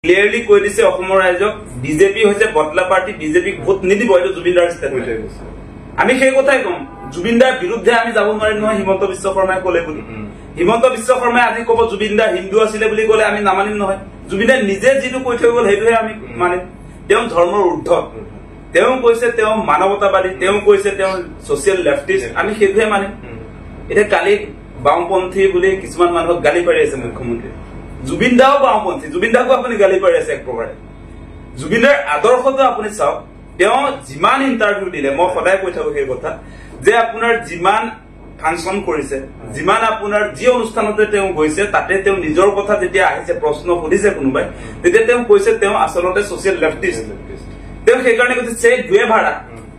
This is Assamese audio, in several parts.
ক্লিয়াৰলি কৈ দিছে অসমৰ ৰাইজক বিজেপি হৈছে বটলা পাৰ্টি, বিজেপিক ভোট নিদিব। এইটো জুবিনদাৰ ষ্টেটমেণ্ট। আমি সেই কথাই কম, জুবিনদাৰ বিৰুদ্ধে আমি যাব নোৱাৰিম নহয় হিমন্ত বিশ্ব শৰ্মাই কলে বুলি। হিমন্ত বিশ্ব শৰ্মাই আজি কব জুবিনদা হিন্দু আছিলে বুলি কলে আমি নামানিম নহয়। জুবিনদাই নিজে যিটো কৈ থৈ গল সেইটোহে আমি মানিম। তেওঁ ধৰ্মৰ ঊৰ্ধ, তেওঁ কৈছে তেওঁ মানৱতাবাদী, তেওঁ কৈছে তেওঁ ছচিয়েল লেফটিষ্ট, আমি সেইটোহে মানিম। এতিয়া কালি বাওঁপন্থী বুলি কিছুমান মানুহক গালি পাৰি আছে মুখ্যমন্ত্ৰী। জুবিনদাও বাওঁপন্থী, জুবিনদাকো আপুনি গালি পাৰি আছে এক প্ৰকাৰে। জুবিনদাৰ আদৰ্শটো আপুনি চাওক, তেওঁ যিমান ইণ্টাৰভিউ দিলে, মই সদায় কৈ থাকো সেই কথা, যে আপোনাৰ যিমান ফাংচন কৰিছে, যিমান আপোনাৰ যি অনুষ্ঠানতে তেওঁ গৈছে, তাতে তেওঁ নিজৰ কথা যেতিয়া আহিছে, প্ৰশ্ন সুধিছে কোনোবাই, তেতিয়া তেওঁ কৈছে তেওঁ আচলতে ছচিয়েল লেফটিষ্ট। তেওঁ সেইকাৰণে কৈছে চে গুয়েভাৰা,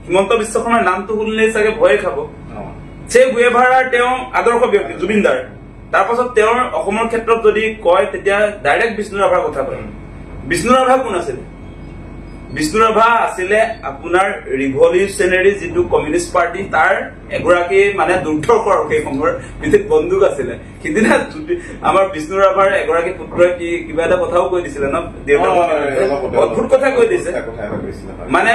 হিমন্ত বিশ্ব শৰ্মাৰ নামটো শুনিলে চাগে ভয়ে খাব। চে গুয়েভাৰাৰ তেওঁ আদৰ্শ ব্যক্তি জুবিনদাৰ। তাৰ পাছত তেওঁৰ অসমৰ ক্ষেত্ৰত যদি কয় তেতিয়া ডাইৰেক্ট বিষ্ণু ৰাভাৰ কথা কয়। বিষ্ণু ৰাভা কোন আছিলে? বিষ্ণু ৰাভা আছিলে আপোনাৰ ৰিভলিউচনাৰী যিটো কমিউনিষ্ট পাৰ্টি, তাৰ এগৰাকী মানে দুৰ্ধৰ্ষৰ সেই সময়ৰ বিশেষ বন্দুক আছিলে। সিদিনা আমাৰ বিষ্ণু ৰাভাৰ এগৰাকী পুত্ৰই কিবা এটা কথাও কৈ দিছিলে ন, দেউতাক অদ্ভুত কথা কৈ দিছে। মানে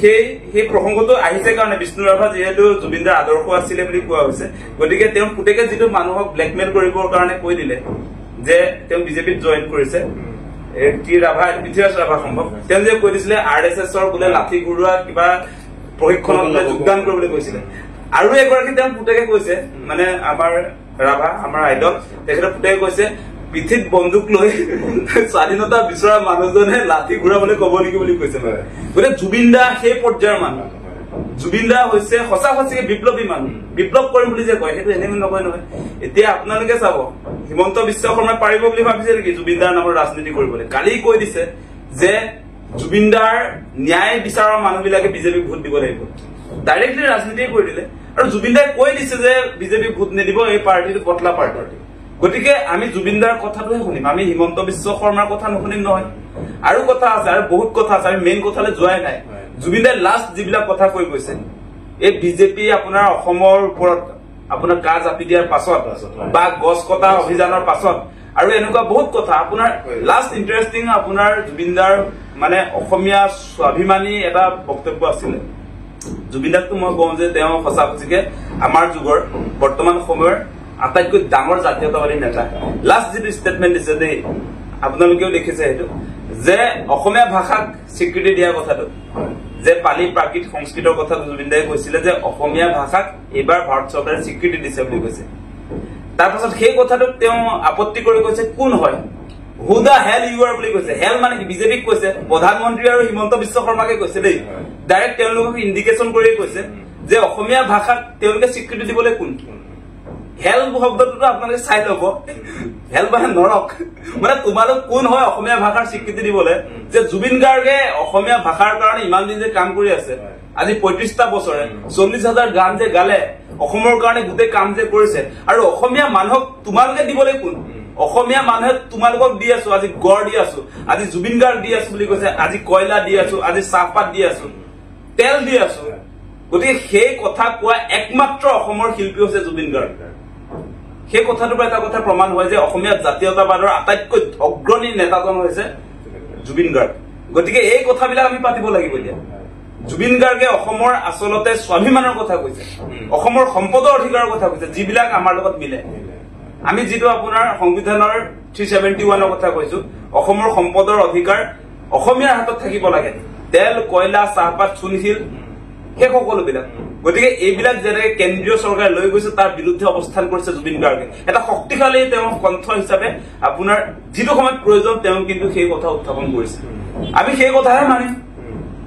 সেই প্ৰসংগটো আহিছে কাৰণে বিষ্ণু ৰাভা যিহেতু জুবিনদাৰ আদৰ্শ আছিলে বুলি কোৱা হৈছে, গতিকে তেওঁ পুতেকে যিটো মানুহক ব্লেকমেইল কৰিবৰ কাৰণে কৈ দিলে যে তেওঁ বিজেপিত জইন কৰিছে, পৃথ্বীৰাজ ৰাভা সম্ভৱ, তেওঁ যে কৈ দিছিলে RSSৰ বোলে লাঠি ঘূৰোৱা কিবা প্ৰশিক্ষণত বোলে যোগদান কৰিবলৈ কৈছিলে। আৰু এগৰাকী তেওঁ পুতেকে কৈছে, মানে আমাৰ ৰাভা, আমাৰ আইডল, তেখেতৰ পুতেকে কৈছে পিঠিত বন্দুক লৈ স্বাধীনতা বিচৰা মানুহজনে লাঠি ঘূৰাবলৈ কব নেকি বুলি কৈছে। গতিকে জুবিনদা সেই পৰ্যায়ৰ মানুহ। জুবিনদা হৈছে সঁচা সঁচিকে বিপ্লৱী মানুহ। বিপ্লৱ কৰিম বুলি যে কয় সেইটো এনেই নকয় নহয়। এতিয়া আপোনালোকে চাব, হিমন্ত বিশ্ব শৰ্মাই পাৰিব বুলি ভাবিছে নেকি জুবিনদাৰ নামৰ ৰাজনীতি কৰিবলৈ? কালি কৈ দিছে যে জুবিনদাৰ ন্যায় বিচাৰৰ মানুহবিলাকে বিজেপিক ভোট দিব লাগিব। ডাইৰেক্টলি ৰাজনীতিয়ে কৰি দিলে। আৰু জুবিনদাই কৈ দিছে যে বিজেপিক ভোট নিদিব, এই পাৰ্টিটো পটলা পাৰ্টি। গতিকে আমি জুবিনদাৰ কথাটোহে শুনিম, আমি হিমন্ত বিশ্ব শৰ্মাৰ কথা নুশুনিম নহয়। আৰু কথা আছে, আৰু বহুত কথা আছে, আমি মেইন কথালৈ যোৱাই নাই। জুবিনদাই লাষ্ট যিবিলাক কথা কৈ গৈছে, এই বিজেপি আপোনাৰ অসমৰ ওপৰত আপোনাৰ গা জাপি দিয়াৰ পাছত বা গছ কটা অভিযানৰ পাছত আৰু এনেকুৱা বহুত কথা আপোনাৰ লাষ্ট ইণ্টাৰেষ্টিং আপোনাৰ জুবিনদাৰ মানে অসমীয়া স্বাভিমানী এটা বক্তব্য আছিলে। জুবিনদাকতো মই কওঁ যে তেওঁ সঁচা সঁচিকে আমাৰ যুগৰ বৰ্তমান সময়ৰ আটাইতকৈ ডাঙৰ জাতীয়তাবাদী নেতা। লাষ্ট যিটো ষ্টেটমেণ্ট দিছে দেই, আপোনালোকেও দেখিছে সেইটো, যে অসমীয়া ভাষাক স্বীকৃতি দিয়া কথাটো, যে পালি প্ৰাকৃত সংস্কৃতৰ কথা জুবিনদাই কৈছিলে যে অসমীয়া ভাষাক এইবাৰ ভাৰত চৰকাৰে স্বীকৃতি দিছে বুলি কৈছে। তাৰপাছত সেই কথাটোক তেওঁ আপত্তি কৰি কৈছে কোন হয়, হু দা হেল ইউ আৰ বুলি কৈছে। হেল মানে কি? বিজেপিক কৈছে, প্ৰধানমন্ত্ৰী আৰু হিমন্ত বিশ্ব শৰ্মাকে কৈছে দেই। ডাইৰেক্ট তেওঁলোকক ইণ্ডিকেশ্যন কৰিয়ে কৈছে যে অসমীয়া ভাষাক তেওঁলোকে স্বীকৃতি দিবলৈ কোন। হেল শব্দটোতো আপোনালোকে চাই লব, হেল মানে নৰক। মানে তোমালোক কোন হয় অসমীয়া ভাষাৰ স্বীকৃতি দিবলৈ? যে জুবিন গাৰ্গে অসমীয়া ভাষাৰ কাৰণে ইমান দিন যে কাম কৰি আছে, আজি 35টা বছৰে 40,000 গান যে গালে, অসমৰ কাৰণে গোটেই কাম যে কৰিছে, আৰু অসমীয়া মানুহক তোমালোকে দিবলৈ কোন? অসমীয়া মানুহে তোমালোকক দি আছো, আজি গড় দি আছো, আজি জুবিন গাৰ্গ দি আছো বুলি কৈছে, আজি কয়লা দি আছো, আজি চাহপাত দি আছো, তেল দি আছো। গতিকে সেই কথা কোৱা একমাত্ৰ অসমৰ শিল্পী হৈছে জুবিন গাৰ্গ। সেই কথাটোৰ পৰা এটা কথা প্ৰমাণ হয় যে অসমীয়া জাতীয়তাবাদৰ আটাইতকৈ অগ্ৰণী নেতাজন হৈছে জুবিন গাৰ্গ। গতিকে এই কথাবিলাক আমি পাতিব লাগিব। এতিয়া জুবিন গাৰ্গে অসমৰ আচলতে স্বাভিমানৰ কথা কৈছে, অসমৰ সম্পদৰ অধিকাৰৰ কথা কৈছে, যিবিলাক আমাৰ লগত মিলে। আমি যিটো আপোনাৰ সংবিধানৰ 371ৰ কথা কৈছো, অসমৰ সম্পদৰ অধিকাৰ অসমীয়াৰ হাতত থাকিব লাগে, তেল, কয়লা, চাহপাত, চূণশিল, সেই সকলোবিলাক। গতিকে এইবিলাক যেনেকে কেন্দ্ৰীয় চৰকাৰে লৈ গৈছে তাৰ বিৰুদ্ধে অৱস্থান কৰিছে জুবিন গাৰ্গে। এটা শক্তিশালী তেওঁ কণ্ঠ হিচাপে আপোনাৰ যিটো সময়ত প্ৰয়োজন তেওঁ কিন্তু সেই কথা উত্থাপন কৰিছে। আমি সেই কথাহে মানিম,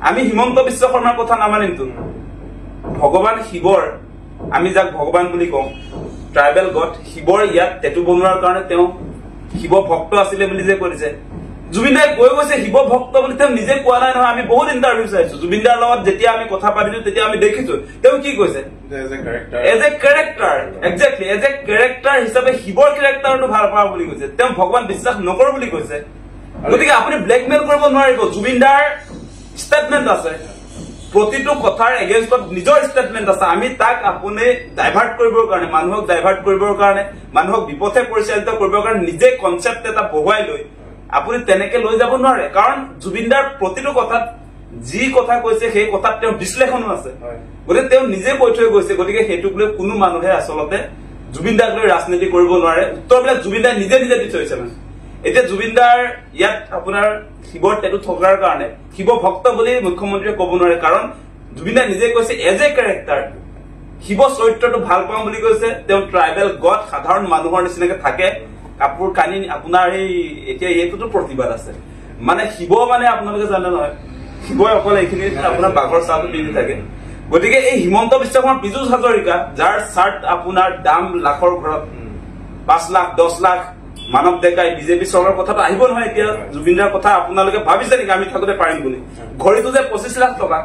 আমি হিমন্ত বিশ্ব শৰ্মাৰ কথা নামানিমতো। ভগৱান শিৱৰ, আমি যাক ভগৱান বুলি কওঁ, ট্ৰাইবেল গড, শিৱৰ ইয়াত টেটু বনোৱাৰ কাৰণে তেওঁ শিৱ ভক্ত আছিলে বুলি যে কৰিছে। জুবিনদাই কৈ গৈছে শিৱ ভক্ত বুলি, তেওঁ নিজে কোৱা নাই নহয়। আমি বহুত ইণ্টাৰভিউ চাইছো জুবিনদাৰ লগত, যেতিয়া আমি কথা পাতিছো তেতিয়া আমি দেখিছো তেওঁ কি কৈছে, as a character, exactly as a character হিচাপে শিৱৰ কেৰেক্টাৰটো ভাল পাওঁ বুলি কৈছে। তেওঁ ভগৱান বিশ্বাস নকৰো বুলি কৈছে। গতিকে আপুনি ব্লেকমেইল কৰিব নোৱাৰিব। জুবিনদাৰ ষ্টেটমেণ্ট আছে, প্ৰতিটো কথাৰ এগেইনষ্টত নিজৰ ষ্টেটমেণ্ট আছে। আমি তাক আপুনি ডাইভাৰ্ট কৰিবৰ কাৰণে, মানুহক ডাইভাৰ্ট কৰিবৰ কাৰণে, মানুহক বিপথে পৰিচালিত কৰিবৰ কাৰণে নিজে কনচেপ্ট এটা বহুৱাই লৈ আপুনি তেনেকে লৈ যাব নোৱাৰে কাৰণ জুবিনদাৰ প্ৰতিটো কথাত যি কথা কৈছে সেই কথাত তেওঁ বিশ্লেষণো আছে গতিকে তেওঁ নিজে কৈ থৈ গৈছে গতিকে সেইটোক লৈ কোনো মানুহে আচলতে জুবিনদাক লৈ ৰাজনীতি কৰিব নোৱাৰে উত্তৰবিলাক জুবিনদাই নিজে নিজে দি থৈছে মানে এতিয়া জুবিনদাৰ ইয়াত আপোনাৰ শিৱৰ টেটু থকাৰ কাৰণে শিৱ ভক্ত বুলি মুখ্যমন্ত্ৰীয়ে ক'ব নোৱাৰে কাৰণ জুবিনদাই নিজে কৈছে এজ এ কেৰেক্টাৰ শিৱ চৰিত্ৰটো ভাল পাওঁ বুলি কৈছে তেওঁ ট্ৰাইবেল গড সাধাৰণ মানুহৰ নিচিনাকে থাকে কাপোৰ কানি আপোনাৰ এই এতিয়া এইটোতো প্ৰতিবাদ আছে মানে শিৱ মানে আপোনালোকে জানে নহয় শিৱই অকল এইখিনি আপোনাৰ বাঘৰ চাহটো পিন্ধি থাকে গতিকে এই হিমন্ত বিশ্ব শৰ্মা পীযুষ হাজৰিকা যাৰ চাৰ্ট আপোনাৰ দাম লাখৰ ঘৰত 5 লাখ 10 লাখ মানৱ ডেকাই বিজেপি চৰকাৰৰ কথাটো আহিব নহয় এতিয়া জুবিনদাৰ কথা আপোনালোকে ভাবিছে নেকি আমি থাকোতে পাৰিম বুলি ঘড়ীটো যে 25 লাখ টকা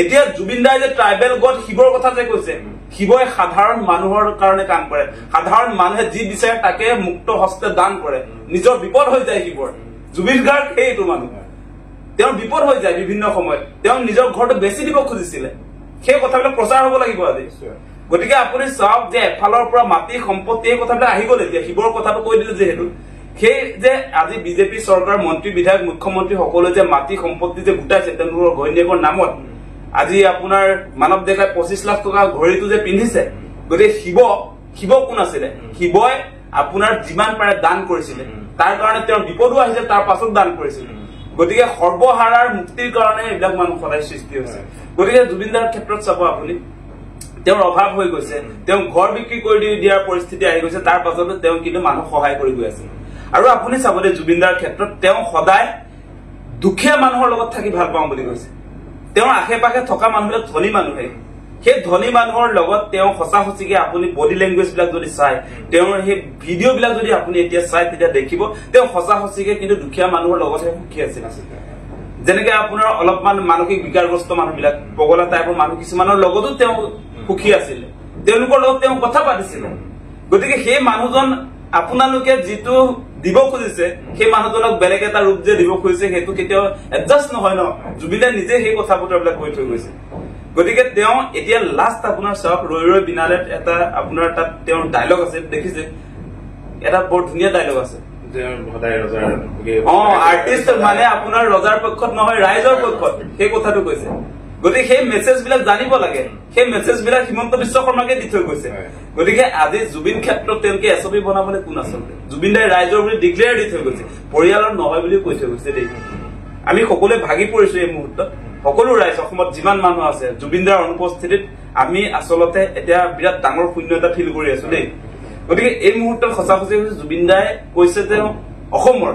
এতিয়া জুবিনদাই যে ট্ৰাইবেল গড শিৱৰ কথা যে কৈছে শিৱই সাধাৰণ মানুহৰ কাৰণে কাম কৰে সাধাৰণ মানুহে যি বিচাৰে তাকে মুক্ত হস্তে দান কৰে নিজৰ বিপদ হৈ যায় শিৱৰ জুবিন গাৰ্গ সেইটো মানুহ তেওঁৰ বিপদ হৈ যায় বিভিন্ন সময়ত তেওঁ নিজৰ ঘৰটো বেছি দিব খুজিছিলে সেই কথাবিলাক প্ৰচাৰ হ'ব লাগিব আজি গতিকে আপুনি চাওক যে এফালৰ পৰা মাটি সম্পত্তি এই কথাবিলাক আহি গ'ল এতিয়া শিৱৰ কথাটো কৈ দিলে যিহেতু সেই যে আজি বিজেপি চৰকাৰ মন্ত্ৰী বিধায়ক মুখ্যমন্ত্ৰী সকলোৱে যে মাটি সম্পত্তি যে গোটাইছে তেওঁলোকৰ ঘৈণীয়েকৰ নামত আজি আপোনাৰ মানৱ ডেকাই 25 লাখ টকা ঘড়ীটো যে পিন্ধিছে গতিকে শিৱ কোন আছিলে শিৱই আপোনাৰ যিমান পাৰে দান কৰিছিলে তাৰ কাৰণে তেওঁৰ বিপদো আহিছে তাৰ পাছত দান কৰিছিলে গতিকে সৰ্বহাৰাৰ মুক্তিৰ কাৰণে এইবিলাক মানুহ সদায় সৃষ্টি হৈছে গতিকে জুবিনদাৰ ক্ষেত্ৰত চাব আপুনি তেওঁৰ অভাৱ হৈ গৈছে তেওঁ ঘৰ বিক্ৰী কৰি দিয়াৰ পৰিস্থিতি আহি গৈছে তাৰ পাছতো তেওঁ কিন্তু মানুহ সহায় কৰি গৈ আছে আৰু আপুনি চাব যে জুবিনদাৰ ক্ষেত্ৰত তেওঁ সদায় দুখীয়া মানুহৰ লগত থাকি ভাল পাওঁ বুলি কৈছে তেওঁৰ আশে পাশে থকা মানুহবিলাক ধনী মানুহে সেই ধনী মানুহৰ লগত তেওঁ সঁচা সঁচিকে আপুনি বডি লেংগুৱেজ বিলাক যদি চাই তেওঁৰ সেই ভিডিঅ' বিলাক যদি আপুনি এতিয়া চাই তেতিয়া দেখিব তেওঁ সঁচা সঁচিকে কিন্তু দুখীয়া মানুহৰ লগতহে সুখী আছিল যেনেকে আপোনাৰ অলপমান মানসিক বিকাৰগ্ৰস্ত মানুহবিলাক পগলা টাইপৰ মানুহ কিছুমানৰ লগতো তেওঁ সুখী আছিল তেওঁলোকৰ লগত তেওঁ কথা পাতিছিল গতিকে সেই মানুহজন আপোনালোকে যিটো দিব খুজিছে সেই মানুহজনক বেলেগ এটা ৰূপ যে দিব খুজিছে সেইটো কেতিয়াও এডজাষ্ট নহয় ন জুবিনে নিজে সেই কথা বতৰাবিলাক কৈ থৈ গৈছে গতিকে তেওঁ এতিয়া লাষ্ট আপোনাৰ চাওক ৰৈ ৰৈ বিনালেত এটা আপোনাৰ তাত তেওঁৰ ডায়লগ আছে দেখিছে এটা বৰ ধুনীয়া ডায়লগ আছে আৰ্টিষ্ট মানে আপোনাৰ ৰজাৰ পক্ষত নহয় ৰাইজৰ পক্ষত সেই কথাটো কৈছে গতিকে সেই মেছেজ বিলাক জানিব লাগে সেই মেছেজ বিলাক হিমন্ত বিশ্ব শৰ্মাকে দি থৈ গৈছে গতিকে আজি জুবিন ক্ষেত্ৰত তেওঁলোকে এছপি বনাবলৈ কোন আচলতে জুবিনদাই ৰাইজৰ বুলি ডিক্লেয়াৰ দি থৈ গৈছে পৰিয়ালৰ নহয় বুলি কৈ থৈ গৈছে দেই আমি সকলোৱে ভাগি পৰিছো এই মুহূৰ্তত সকলো ৰাইজ অসমত যিমান মানুহ আছে জুবিনদাৰ অনুপস্থিতিত আমি আচলতে এতিয়া বিৰাট ডাঙৰ শূন্য এটা ফিল কৰি আছো দেই গতিকে এই মুহূৰ্তত সঁচা সঁচি জুবিনদাই কৈছে যে অসমৰ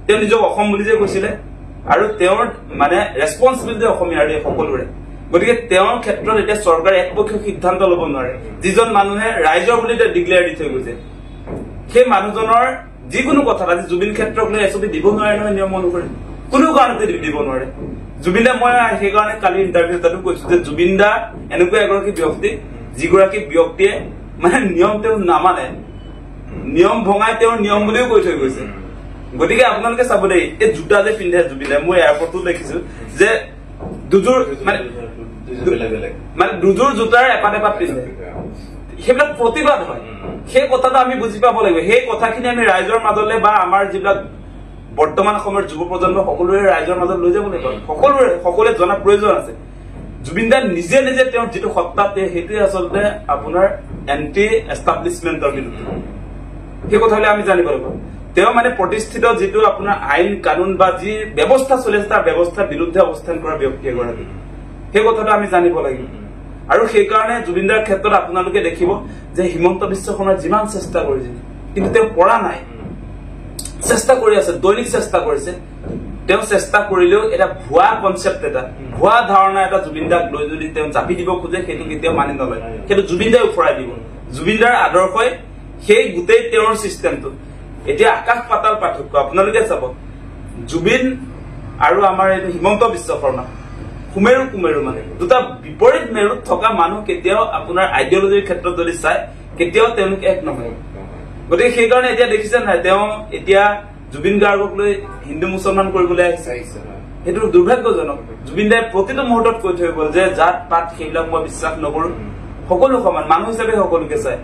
তেওঁ নিজক অসম বুলি যে কৈছিলে আৰু তেওঁৰ মানে ৰেছপন্সিবিলিটি অসমীয়াৰ সকলোৰে গতিকে তেওঁৰ ক্ষেত্ৰত এতিয়া চৰকাৰে একপক্ষীয় সিদ্ধান্ত ল'ব নোৱাৰে যিজন মানুহে ৰাইজৰ বুলি ডিক্লেয়াৰ দি থৈ গৈছে সেই মানুহজনৰ যিকোনো কথা আজি জুবিন ক্ষেত্ৰক লৈ এছপি দিব নোৱাৰে নহয় নিয়ম অনুসৰি কোনো কাৰণতে দিব নোৱাৰে জুবিনদা মই সেইকাৰণে কালি ইণ্টাৰভিউ এটাতো কৈছো যে জুবিনদা এনেকুৱা এগৰাকী ব্যক্তি যিগৰাকী ব্যক্তিয়ে মানে নিয়ম তেওঁ নামানে নিয়ম ভঙাই তেওঁৰ নিয়ম বুলিও কৈ থৈ গৈছে গতিকে আপোনালোকে চাব দেই এই জোতা যে পিন্ধে জুবিনে মই এয়াৰপৰ্টতো দেখিছো যে দুযোৰ মানে দুযোৰ জোতাৰ এপাত এপাত পিন্ধে সেইবিলাক প্ৰতিবাদ হয় সেই কথাটো আমি বুজি পাব লাগিব সেই কথাখিনি আমি ৰাইজৰ মাজলৈ বা আমাৰ যিবিলাক বৰ্তমান সময়ৰ যুৱ প্ৰজন্ম সকলোৰে ৰাইজৰ মাজত লৈ যাব লাগিব সকলোৱে জনা প্ৰয়োজন আছে জুবিনদাৰ নিজে নিজে তেওঁৰ যিটো সত্তা সেইটোৱে আচলতে আপোনাৰ এণ্টি এষ্টাব্লিছমেণ্টৰ বিৰুদ্ধে সেই কথাবিলাক আমি জানিব লাগিব তেওঁ মানে প্ৰতিষ্ঠিত যিটো আপোনাৰ আইন কানুন বা যি ব্যৱস্থা চলি আছে তাৰ ব্যৱস্থাৰ বিৰুদ্ধে অৱস্থান কৰা ব্যক্তি এগৰাকী সেই কথাটো আমি জানিব লাগিব আৰু সেইকাৰণে জুবিনদাৰ ক্ষেত্ৰত আপোনালোকে দেখিব যে হিমন্ত বিশ্ব শৰ্মাই যিমান চেষ্টা কৰিছিল কিন্তু তেওঁ পৰা নাই চেষ্টা কৰি আছে দৈনিক চেষ্টা কৰিছে তেওঁ চেষ্টা কৰিলেও এটা ভুৱা কনচেপ্ট এটা ভুৱা ধাৰণা এটা জুবিনদাক লৈ যদি তেওঁ জাপি দিব খোজে সেইটো কেতিয়াও মানি নলয় সেইটো জুবিনদাই উফৰাই দিব জুবিনদাৰ আদৰ্শই সেই গোটেই তেওঁৰ চিষ্টেমটো এতিয়া আকাশ পাতাল পাৰ্থক্য আপোনালোকে চাব জুবিন আৰু আমাৰ এইটো হিমন্ত বিশ্ব শৰ্মা কুমেৰু কুমেৰু মানে দুটা বিপৰীত মেৰুত থকা মানুহ কেতিয়াও আপোনাৰ আইডিঅলজিৰ ক্ষেত্ৰত যদি চাই কেতিয়াও তেওঁলোকে এক নহয় গতিকে সেইকাৰণে এতিয়া দেখিছে নাই তেওঁ এতিয়া জুবিন গাৰ্গক লৈ হিন্দু মুছলমান কৰিবলৈ আহিছে সেইটো দুৰ্ভাগ্যজনক জুবিনদাই প্ৰতিটো মুহূৰ্তত কৈ থৈ গ'ল যে জাত পাত সেইবিলাক মই বিশ্বাস নকৰো সকলো সমান মানুহ হিচাপে সকলোকে চাই